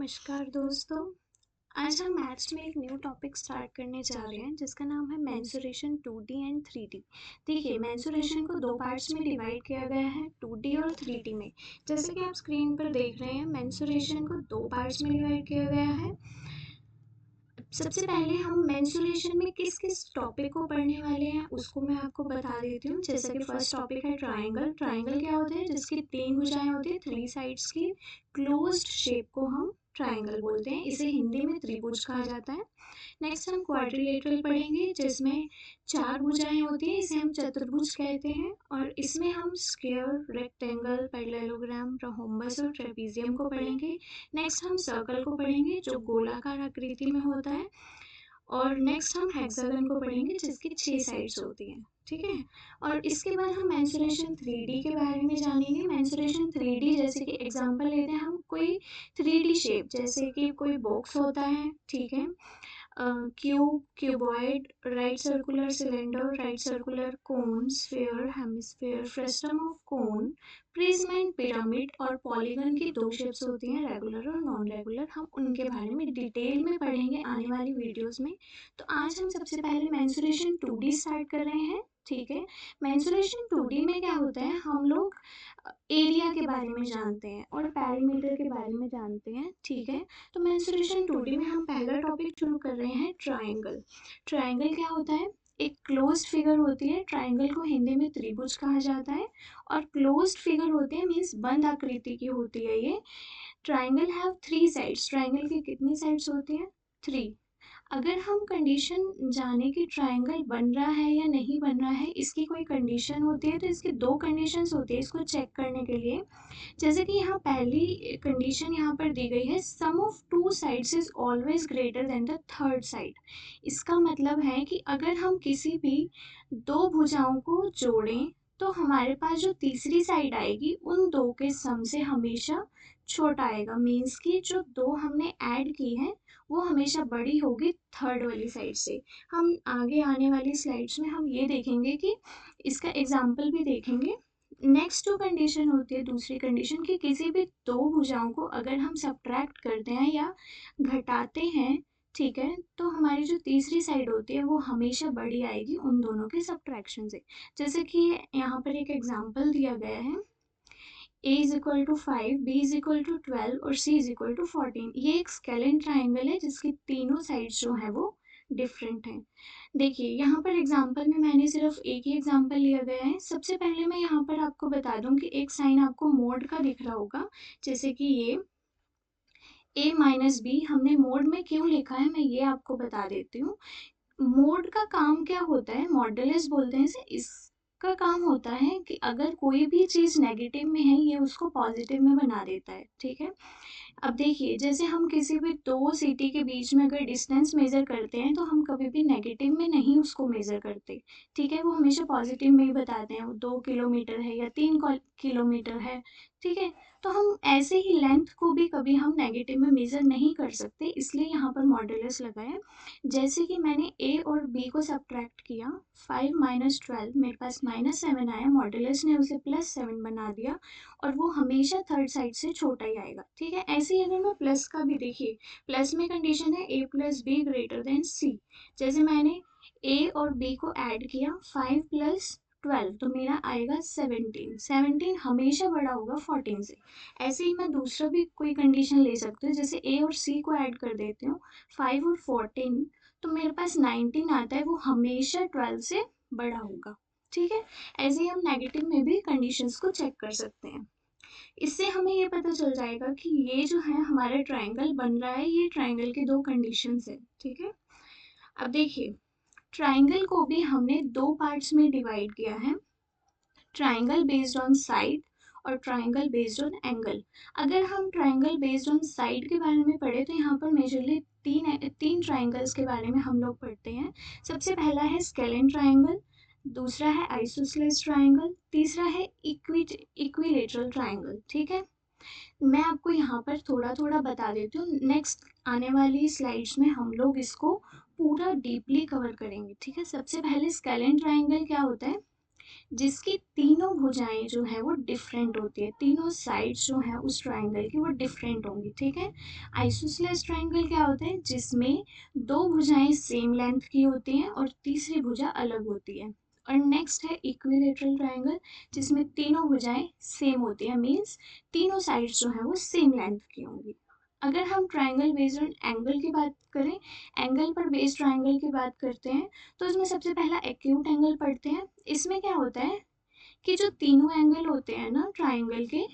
नमस्कार दोस्तों। आज हम मैथ्स में एक न्यू टॉपिक स्टार्ट करने जा रहे हैं जिसका नाम है मेंसुरेशन 2D एंड 3D। देखिए, मेंसुरेशन को दो पार्ट्स में डिवाइड किया गया है 2D और 3D में। जैसे कि आप स्क्रीन पर देख रहे हैं, मेंसुरेशन को दो पार्ट्स में डिवाइड किया गया है। सबसे पहले हम मेंसुरेशन में किस किस टॉपिक को पढ़ने वाले हैं उसको मैं आपको बता देती हूँ। जैसा कि फर्स्ट टॉपिक है ट्राइंगल। ट्राइंगल क्या होता है? जिसकी तीन भुजाएं होती है, थ्री साइड्स की क्लोज्ड शेप को हम ट्राइंगल बोलते हैं। इसे हिंदी में त्रिभुज कहा जाता है। नेक्स्ट हम क्वाड्रिलेटरल पढ़ेंगे जिसमें चार भुजाएं होती हैं, इसे हम चतुर्भुज कहते हैं। और इसमें हम स्क्वायर, रेक्टेंगल, पैरेललोग्राम, रोम्बस और ट्रेपीजियम को पढ़ेंगे। नेक्स्ट हम सर्कल को पढ़ेंगे जो गोलाकार आकृति में होता है। और नेक्स्ट हम हेक्सागन को पढ़ेंगे जिसकी 6 साइड्स होती हैं। ठीक है। और इसके बाद हम मेंसुरेशन 3D के बारे में जानेंगे। मेंसुरेशन 3D जैसे कि एग्जांपल लेते हैं हम, कोई 3D शेप जैसे कि कोई बॉक्स होता है, ठीक है, cube, cuboid, right circular cylinder, right circular cone, sphere, hemisphere, frustum of cone, prism and pyramid और पॉलीगन की दो शेप्स होती हैं, रेगुलर और नॉन रेगुलर। हम उनके बारे में डिटेल में पढ़ेंगे आने वाली वीडियोस में। तो आज हम सबसे पहले मेंसुरेशन 2D स्टार्ट कर रहे हैं। ठीक है। मेंसुरेशन 2D में क्या होता है, हम लोग एरिया के बारे में जानते हैं और पैरीमीटर के बारे में जानते हैं। ठीक है। तो मेंसुरेशन 2D में हम पहला टॉपिक शुरू कर रहे हैं, ट्राइंगल। ट्राइंगल क्या होता है? एक क्लोज्ड फिगर होती है। ट्राइंगल को हिंदी में त्रिभुज कहा जाता है। और क्लोज्ड फिगर होती है मीन्स बंद आकृति की होती है ये। Triangle have three sides. Triangle की कितनी साइड्स होती हैं? 3। अगर हम कंडीशन जाने कि ट्राइंगल बन रहा है या नहीं बन रहा है, इसकी कोई कंडीशन होती है, तो इसकी दो कंडीशंस होती है इसको चेक करने के लिए। जैसे कि यहाँ पहली कंडीशन यहाँ पर दी गई है, sum of two sides is always greater than the third side. इसका मतलब है कि अगर हम किसी भी दो भुजाओं को जोड़ें तो हमारे पास जो तीसरी साइड आएगी उन दो के सम से हमेशा छोटा आएगा। मीन्स कि जो दो हमने ऐड की है वो हमेशा बड़ी होगी थर्ड वाली साइड से। हम आगे आने वाली स्लाइड्स में हम ये देखेंगे कि इसका एग्जाम्पल भी देखेंगे। नेक्स्ट जो कंडीशन होती है, दूसरी कंडीशन, कि किसी भी दो भुजाओं को अगर हम सब्ट्रैक्ट करते हैं या घटाते हैं, ठीक है, तो हमारी जो तीसरी साइड होती है वो हमेशा बड़ी आएगी उन दोनों के सब्ट्रैक्शन से। जैसे कि यहाँ पर एक एग्जाम्पल दिया गया है, a is equal to 5, b is equal to 12 और c इज इक्वल टू 14। ये एक स्केलेन ट्राइंगल है जिसकी तीनों साइड्स जो है वो डिफरेंट हैं। देखिए यहाँ पर एग्जाम्पल में मैंने सिर्फ एक ही एग्जाम्पल लिया गया है। सबसे पहले मैं यहाँ पर आपको बता दूं कि एक साइन आपको मोड का दिख रहा होगा, जैसे कि ये a माइनस बी हमने मोड में क्यों लिखा है मैं ये आपको बता देती हूँ। मोड का काम क्या होता है, मॉडुलस बोलते हैं इसे। इसका काम होता है कि अगर कोई भी चीज़ नेगेटिव में है ये उसको पॉजिटिव में बना देता है। ठीक है। अब देखिए, जैसे हम किसी भी दो सिटी के बीच में अगर डिस्टेंस मेज़र करते हैं तो हम कभी भी नेगेटिव में नहीं उसको मेज़र करते। ठीक है। वो हमेशा पॉजिटिव में ही बताते हैं, वो 2 किलोमीटर है या 3 किलोमीटर है। ठीक है। तो हम ऐसे ही लेंथ को भी कभी हम नेगेटिव में मेज़र नहीं कर सकते, इसलिए यहाँ पर मॉडुलस लगाया। जैसे कि मैंने a और b को सब्ट्रैक्ट किया, 5 माइनस 12 मेरे पास -7 आया, मॉडुलस ने उसे +7 बना दिया और वो हमेशा थर्ड साइड से छोटा ही आएगा। ठीक है। ऐसे ही अगर मैं प्लस का भी, देखिए प्लस में कंडीशन है a plus be greater than c। जैसे मैंने a और b को ऐड किया, 5 प्लस 12 तो मेरा आएगा 17। 17 हमेशा बड़ा होगा 14 से। ऐसे ही मैं दूसरा भी कोई कंडीशन ले सकती हूँ, जैसे a और c को ऐड कर देती हूँ, 5 और 14 तो मेरे पास 19 आता है, वो हमेशा 12 से बड़ा होगा। ठीक है। ऐसे ही हम नेगेटिव में भी कंडीशंस को चेक कर सकते हैं। इससे हमें ये पता चल जाएगा कि ये जो है हमारा ट्राइंगल बन रहा है, ये ट्राइंगल की दो कंडीशंस है। ठीक है। अब देखिए, ट्राइंगल को भी हमने दो पार्ट्स में डिवाइड किया है, ट्राइंगल बेस्ड ऑन साइड और ट्राइंगल बेस्ड ऑन एंगल। अगर हम ट्राइंगल बेस्ड ऑन साइड के बारे में पढ़े तो यहाँ पर मेजरली तीन ट्राइंगल्स के बारे में हम लोग पढ़ते हैं। सबसे पहला है स्केलेन ट्राइंगल, दूसरा है आइसोसेलेस ट्राइंगल, तीसरा है इक्विलेटरल ट्राइंगल। ठीक है। मैं आपको यहाँ पर थोड़ा थोड़ा बता देती हूँ, नेक्स्ट आने वाली स्लाइड्स में हम लोग इसको पूरा डीपली कवर करेंगे। ठीक है। सबसे पहले स्केलेन ट्राइंगल क्या होता है? जिसकी तीनों भुजाएं जो है वो डिफरेंट होती है, तीनों साइड्स जो है उस ट्राइंगल की वो डिफरेंट होंगी, ठीक है। आइसोसेलेस ट्राइंगल क्या होता है, जिसमें दो भुजाएं सेम लेंथ की होती हैं और तीसरी भुजा अलग होती है। और नेक्स्ट है इक्विलेटरल ट्राइंगल, जिसमें तीनों भुजाएं सेम होती है, मीन्स तीनों साइड्स जो है वो सेम लेंथ की होंगी। अगर हम ट्राइंगल बेस्ड ऑन एंगल की बात करें, एंगल पर बेस्ड ट्राइंगल की बात करते हैं, तो इसमें सबसे पहला एक्यूट एंगल पढ़ते हैं। इसमें क्या होता है कि जो तीनों एंगल होते हैं ना ट्राइंगल के,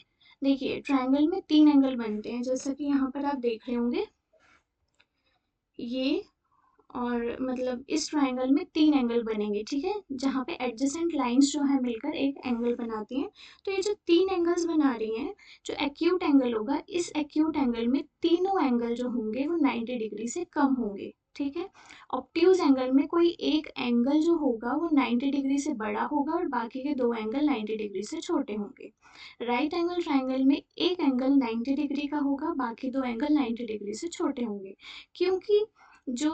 देखिए ट्राइंगल में 3 एंगल बनते हैं, जैसा कि यहाँ पर आप देख रहे होंगे, ये और मतलब इस ट्राइंगल में 3 एंगल बनेंगे, ठीक है, जहाँ पे एडजेसेंट लाइंस जो है मिलकर एक एंगल बनाती हैं। तो ये जो 3 एंगल्स बना रही हैं, जो एक्यूट एंगल होगा, इस एक्यूट एंगल में तीनों एंगल जो होंगे वो 90 डिग्री से कम होंगे, ठीक है। ऑब्ट्यूज एंगल में कोई एक एंगल जो होगा वो 90 डिग्री से बड़ा होगा और बाकी के 2 एंगल 90 डिग्री से छोटे होंगे। राइट एंगल ट्राइंगल में एक एंगल 90 डिग्री का होगा, बाकी 2 एंगल 90 डिग्री से छोटे होंगे, क्योंकि जो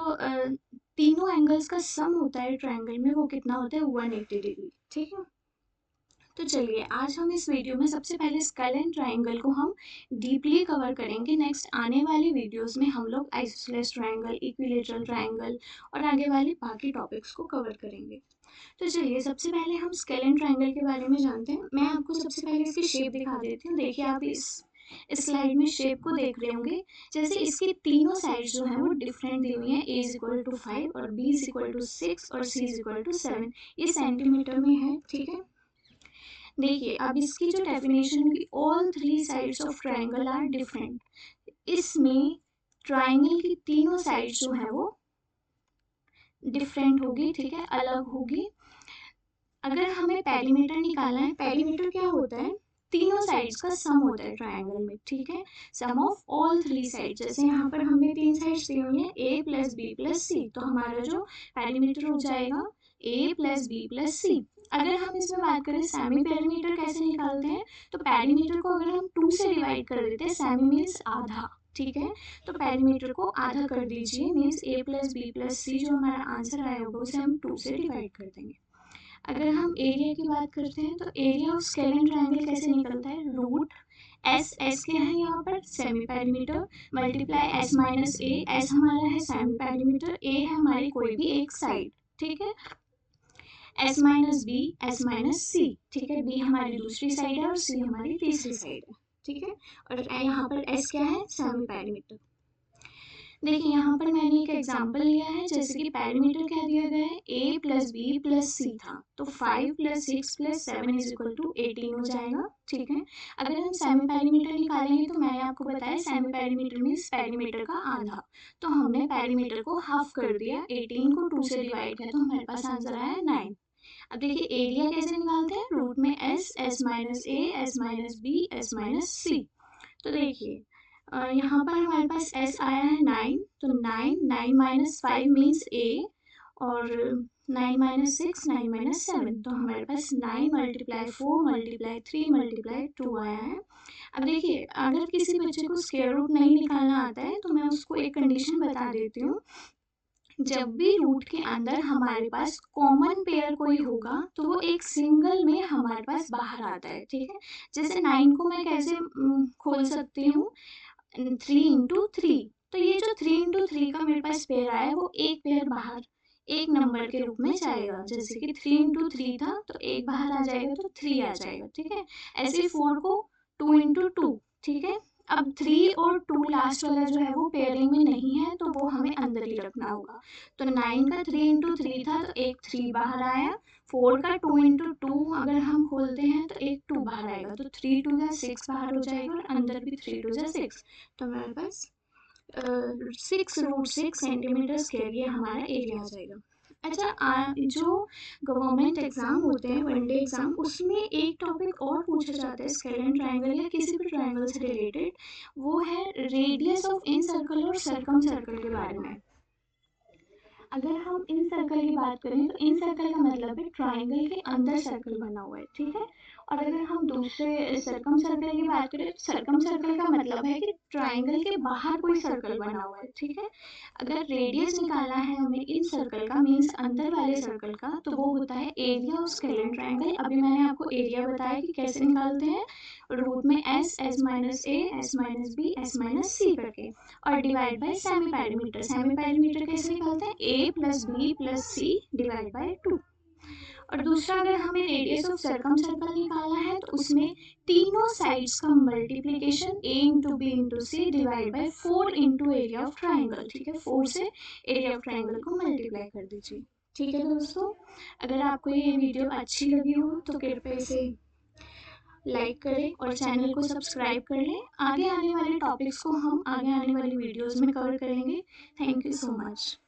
तीनों एंगल्स का सम होता है ट्रायंगल में वो कितना होता है, 180 डिग्री, ठीक है। तो चलिए आज हम इस वीडियो में सबसे पहले स्कल एंड ट्रायंगल को हम डीपली कवर करेंगे। नेक्स्ट आने वाली वीडियोस में हम लोग आइसोसेलेस ट्रायंगल, इक्विलेटरल ट्रायंगल और आगे वाले बाकी टॉपिक्स को कवर करेंगे। तो चलिए सबसे पहले हम स्केल एंड ट्रायंगल के बारे में जानते हैं। मैं आपको सबसे पहले इसकी शेप दिखा देती हूँ। देखिए आप इस स्लाइड में शेप को देख रहे होंगे, जैसे इसके तीनों साइड्स जो है वो डिफरेंट दी हुई हैं। a इज इक्वल टू 5 और b इज इक्वल टू 6 और c इज इक्वल टू 7। ये सेंटीमीटर में है, ठीक है। देखिए अब इसकी जो डेफिनेशन होगी, all 3 sides of triangle are different. इसमें ट्रायंगल की तीनों साइड्स जो है वो डिफरेंट होगी, ठीक है, अलग होगी। अगर हमें पेरीमीटर निकालना है, पेरीमीटर क्या होता है, तीनों साइड्स का सम होता है ट्रायंगल में, ठीक है, सम ऑफ ऑल 3 साइड्स। जैसे यहाँ पर हमने 3 साइड्स दी हुई है, a प्लस बी प्लस सी, तो हमारा जो पेरीमीटर हो जाएगा a प्लस बी प्लस सी। अगर हम इसमें बात करें सेमी पेरीमीटर कैसे निकालते हैं, तो पेरीमीटर को अगर हम 2 से डिवाइड कर देते हैं, सेमी मीन्स आधा, ठीक है, तो पेरीमीटर को आधा कर दीजिए, means a plus B plus C जो हमारा आंसर आया होगा उसे हम 2 से डिवाइड कर देंगे। अगर हम एरिया की बात करते हैं, तो area of scale and triangle कैसे निकलता है, रूट एस क्या है यहाँ पर, semi perimeter, multiply S minus ए, एस हमारा है सेमी पेरीमीटर, ए है हमारी कोई भी एक साइड, ठीक है, S minus B, S minus C, ठीक है, बी हमारी दूसरी साइड है और सी हमारी तीसरी साइड है, ठीक है, और यहाँ पर एस क्या है, सेमी पेरीमीटर। देखिए यहाँ पर मैंने एक एग्जांपल लिया है, जैसे कि पेरीमीटर क्या दिया गया है, a plus B plus C था, तो 5 plus 6 plus 7 is equal to 18 हो जाएगा, ठीक है। अगर हम सेमी पेरीमीटर निकालेंगे, तो मैंने आपको बताया सेमी पेरीमीटर मीन्स पेरीमीटर का आधा, तो हमने पेरीमीटर को हाफ कर दिया, 18 को 2 से डिवाइड किया, तो हमारे पास आंसर आया 9। अब देखिए एरिया कैसे निकालते हैं, रूट में एस, एस माइनस ए, S minus B, S minus C. तो देखिए यहाँ पर हमारे पास s आया है 9, तो 9 माइनस 5 मीन्स a, और 9 माइनस 6 9 माइनस 7, तो हमारे पास 9 मल्टीप्लाई 4 मल्टीप्लाई 3 मल्टीप्लाई 2 आया है। अब देखिए अगर किसी बच्चे को स्क्वायर रूट नहीं निकालना आता है, तो मैं उसको एक कंडीशन बता देती हूँ। जब भी रूट के अंदर हमारे पास कॉमन पेयर कोई होगा, तो वो एक सिंगल में हमारे पास बाहर आता है, ठीक है। जैसे 9 को मैं कैसे खोल सकती हूँ, 3 इंटू 3, तो ये जो 3 इंटू 3 का मेरे पास पेयर आया है, वो एक पेयर बाहर एक नंबर के रूप में जाएगा। जैसे कि 3 इंटू 3 था, तो एक बाहर आ जाएगा तो 3 आ जाएगा, ठीक है। ऐसे 4 को 2 इंटू 2, ठीक है। अब 3 और 2 लास्ट वाला जो है वो पेयरिंग में नहीं है, तो वो हमें अंदर ही रखना होगा। तो 9 का 3 इंटू 3 था, तो एक 3 बाहर आया। 4 का 2 इंटू 2 अगर हम खोलते हैं, तो एक 2 बाहर आएगा, तो 3 2 जा 6 बाहर हो जाएगा, और अंदर भी 3 2 जा 6, तो हमारे पास 6√6 सेंटीमीटर स्क्वायर ये हमारा एरिया आ जाएगा। अच्छा जो गवर्नमेंट एग्जाम होते हैं, वनडे एग्जाम, उसमें एक टॉपिक और पूछा जाता है स्केल एंड ट्रायंगल या किसी भी ट्रायंगल से रिलेटेड, वो है रेडियस ऑफ इन सर्कल और सर्कम सर्कल के बारे में। अगर हम इन सर्कल की बात करें, तो इन सर्कल का मतलब है ट्रायंगल के अंदर सर्कल बना हुआ है, ठीक है, और अगर हम दूसरे सर्कम सर्कल की बात करें तो सर्कम सर्कल का मतलब है कि ट्राइंगल के बाहर कोई सर्कल बना हुआ है, ठीक है। अगर रेडियस निकालना है हमें इन सर्कल का, मीन्स अंदर वाले सर्कल का, तो वो होता है एरिया ऑफ स्केलेन ट्राइंगल। अभी मैंने आपको एरिया बताया कि कैसे निकालते हैं, रूट में एस, एस माइनस ए, S minus B, S minus c करके, और divide by semi perimeter. Semi perimeter कैसे निकालते हैं, a plus B plus c divide by 2। और दूसरा, अगर हमें रेडियस ऑफ सर्कम सर्कल निकालना है तो उसमें तीनों साइड्स का multiplication a into B into C divide by 4 into area of triangle, ठीक है। 4 से एरिया ऑफ ट्राइंगल को मल्टीप्लाई कर दीजिए, ठीक है दोस्तों। अगर आपको ये वीडियो अच्छी लगी हो तो कृपया इसे लाइक करें और चैनल को सब्सक्राइब कर लें। आगे आने वाले टॉपिक्स को हम आगे आने वाली वीडियोस में कवर करेंगे। Thank you so much.